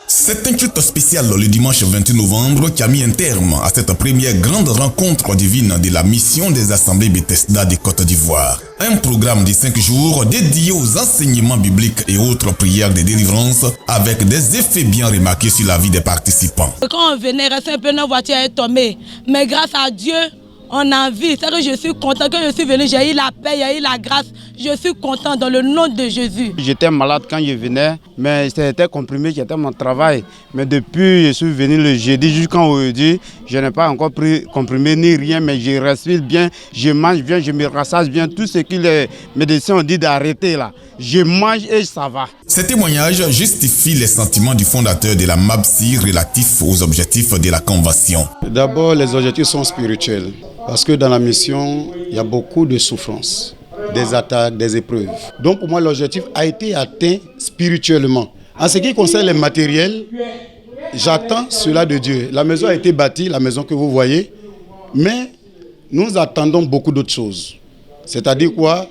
C'est un culte spécial le dimanche 28 novembre qui a mis un terme à cette première grande rencontre divine de la mission des assemblées Bethesda de Côte d'Ivoire. Un programme de 5 jours dédié aux enseignements bibliques et autres prières de délivrance avec des effets bien remarqués sur la vie des participants. Quand on venait, restait un peu, notre voiture est tombée. Mais grâce à Dieu, on a envie. C'est que je suis content. Quand je suis venu, j'ai eu la paix, j'ai eu la grâce. Je suis content dans le nom de Jésus. J'étais malade quand je venais, mais j'étais comprimé, c'était mon travail. Mais depuis, je suis venu le jeudi jusqu'en aujourd'hui, je n'ai pas encore pris comprimé ni rien, mais je respire bien, je mange bien, je me rassasse bien. Tout ce que les médecins ont dit d'arrêter là, je mange et ça va. Ces témoignages justifient les sentiments du fondateur de la MABSI relatifs aux objectifs de la convention. D'abord, les objectifs sont spirituels. Parce que dans la mission, il y a beaucoup de souffrances, des attaques, des épreuves. Donc pour moi, l'objectif a été atteint spirituellement. En ce qui concerne les matériels, j'attends cela de Dieu. La maison a été bâtie, la maison que vous voyez, mais nous attendons beaucoup d'autres choses. C'est-à-dire quoi?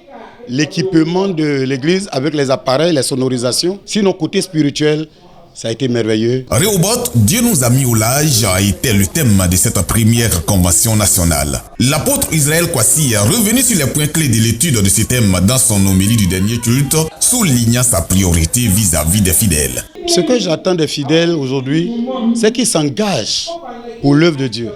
L'équipement de l'église avec les appareils, les sonorisations. Sinon, côté spirituel, ça a été merveilleux. Rehoboth, Dieu nous a mis au large a été le thème de cette première convention nationale. L'apôtre Israël Kwasi est revenu sur les points clés de l'étude de ce thème dans son homélie du dernier culte, soulignant sa priorité vis-à-vis des fidèles. Ce que j'attends des fidèles aujourd'hui, c'est qu'ils s'engagent pour l'œuvre de Dieu.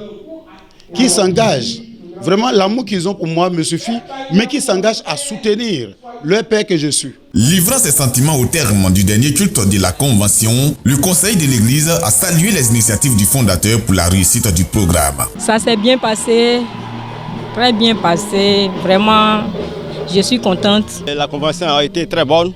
Qu'ils s'engagent. Vraiment, l'amour qu'ils ont pour moi me suffit, mais qu'ils s'engagent à soutenir le Père que je suis. Livrant ses sentiments au terme du dernier culte de la Convention, le Conseil de l'Église a salué les initiatives du fondateur pour la réussite du programme. Ça s'est bien passé, très bien passé. Vraiment, je suis contente. La Convention a été très bonne.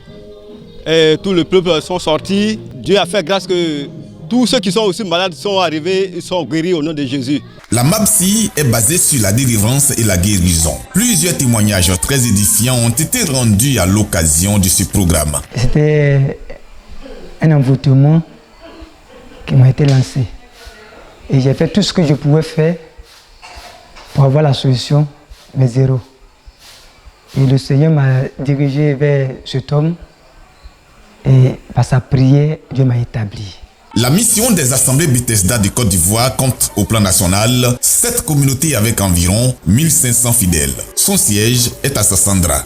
Et tout le peuple sont sortis. Dieu a fait grâce que tous ceux qui sont aussi malades sont arrivés, ils sont guéris au nom de Jésus. La MABSI est basée sur la délivrance et la guérison. Plusieurs témoignages très édifiants ont été rendus à l'occasion de ce programme. C'était un envoûtement qui m'a été lancé. Et j'ai fait tout ce que je pouvais faire pour avoir la solution, mais zéro. Et le Seigneur m'a dirigé vers cet homme et par sa prière, Dieu m'a établi. La mission des assemblées Bethesda de Côte d'Ivoire compte au plan national 7 communautés avec environ 1500 fidèles. Son siège est à Sassandra.